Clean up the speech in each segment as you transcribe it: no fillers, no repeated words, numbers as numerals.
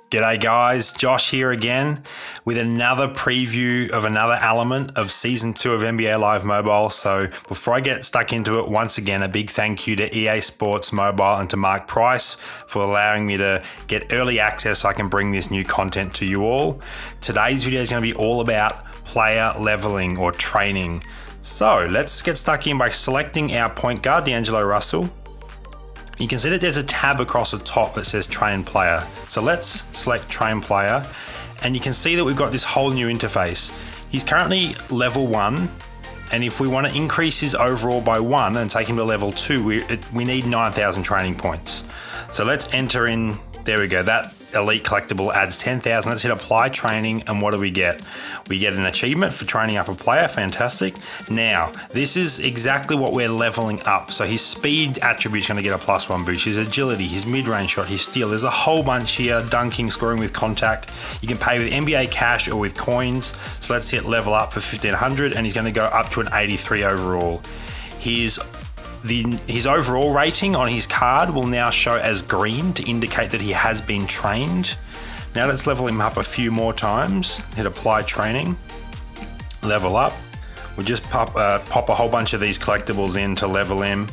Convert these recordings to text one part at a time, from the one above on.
G'day guys, Josh here again with another preview of another element of Season 2 of NBA Live Mobile. So before I get stuck into it, once again, a big thank you to EA Sports Mobile and to Mark Price for allowing me to get early access so I can bring this new content to you all. Today's video is going to be all about player leveling or training. So let's get stuck in by selecting our point guard, D'Angelo Russell. You can see that there's a tab across the top that says Train Player. So let's select Train Player, and you can see that we've got this whole new interface. He's currently level 1, and if we want to increase his overall by 1 and take him to level 2, we need 9,000 training points. So let's enter in, there we go, that elite collectible adds 10,000. Let's hit apply training, and what do we get? We get an achievement for training up a player. Fantastic. Now this is exactly what we're leveling up. So his speed attribute is going to get a +1 boost, his agility, his mid-range shot, his steal. There's a whole bunch here. Dunking, scoring with contact. You can pay with NBA cash or with coins. So let's hit level up for 1500, and he's going to go up to an 83 overall. His overall rating on his card will now show as green to indicate that he has been trained. Now let's level him up a few more times. Hit apply training, level up. We'll just pop a whole bunch of these collectibles in to level him.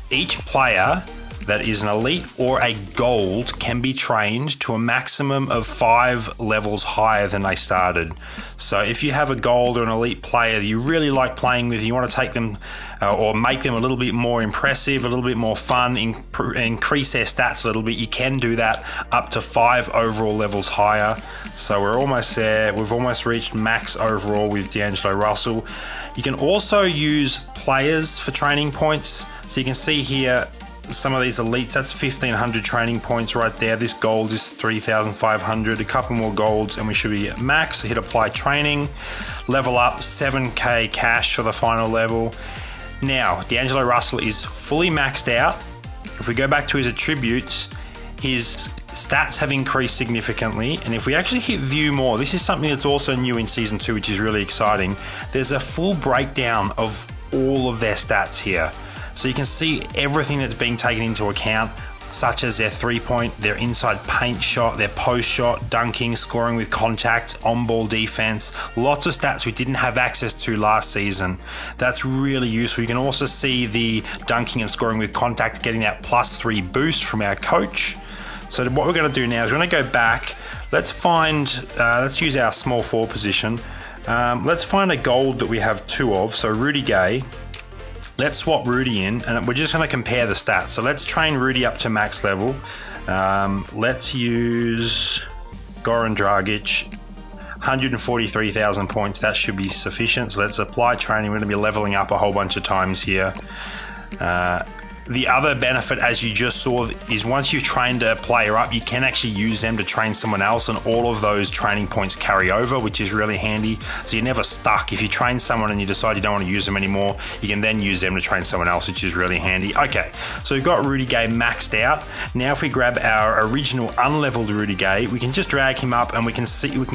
Each player that is an elite or a gold can be trained to a maximum of 5 levels higher than they started. So if you have a gold or an elite player that you really like playing with, you want to take them or make them a little bit more impressive, a little bit more fun, increase their stats a little bit, you can do that up to 5 overall levels higher. So we're almost there. We've almost reached max overall with D'Angelo Russell. You can also use players for training points. So you can see here, some of these elites, that's 1500 training points right there. This gold is 3500, a couple more golds and we should be at max. Hit apply training, level up, 7k cash for the final level. Now D'Angelo Russell is fully maxed out. If we go back to his attributes, his stats have increased significantly, and if we actually hit view more, this is something that's also new in Season 2, which is really exciting. There's a full breakdown of all of their stats here. So you can see everything that's being taken into account, such as their 3-point, their inside paint shot, their post shot, dunking, scoring with contact, on-ball defense, lots of stats we didn't have access to last season. That's really useful. You can also see the dunking and scoring with contact getting that +3 boost from our coach. So what we're going to do now is we're going to go back. Let's use our small forward position. Let's find a gold that we have 2 of, so Rudy Gay. Let's swap Rudy in, and we're just going to compare the stats. So let's train Rudy up to max level. Let's use Goran Dragic, 143,000 points. That should be sufficient. So let's apply training. We're going to be leveling up a whole bunch of times here. The other benefit, as you just saw, is once you've trained a player up, you can actually use them to train someone else, and all of those training points carry over, which is really handy. So you're never stuck. If you train someone and you decide you don't want to use them anymore, you can then use them to train someone else, which is really handy. Okay, so we've got Rudy Gay maxed out. Now if we grab our original unleveled Rudy Gay, we can just drag him up and we can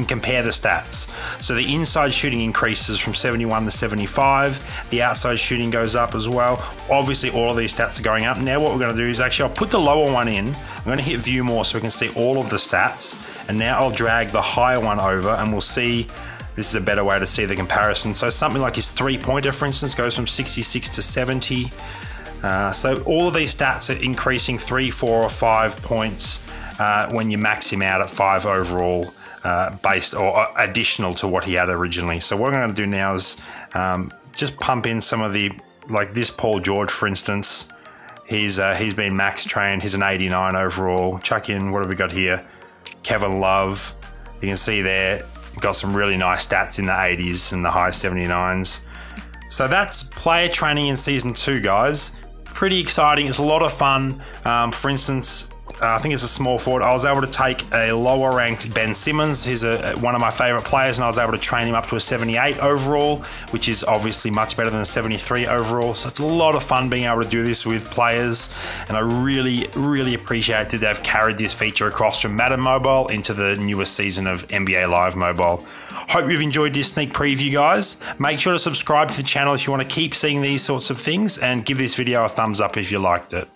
compare the stats. So the inside shooting increases from 71 to 75. The outside shooting goes up as well. Obviously all of these stats are going up. Now what we're going to do is actually I'll put the lower one in. I'm going to hit view more so we can see all of the stats, and now I'll drag the higher one over and we'll see. This is a better way to see the comparison. So something like his 3-pointer, for instance, goes from 66 to 70. So all of these stats are increasing 3, 4 or 5 points when you max him out at 5 overall, based or additional to what he had originally. So what I'm going to do now is just pump in some of the, like this Paul George, for instance. He's been max trained. He's an 89 overall. Chuck in, what have we got here? Kevin Love. You can see there, got some really nice stats in the 80s and the high 79s. So that's player training in Season 2, guys. Pretty exciting. It's a lot of fun. For instance, I think it's a small forward. I was able to take a lower ranked Ben Simmons. He's one of my favorite players, and I was able to train him up to a 78 overall, which is obviously much better than a 73 overall. So it's a lot of fun being able to do this with players, and I really, really appreciate that they've carried this feature across from Madden Mobile into the newest season of NBA Live Mobile. Hope you've enjoyed this sneak preview, guys. Make sure to subscribe to the channel if you want to keep seeing these sorts of things, and give this video a thumbs up if you liked it.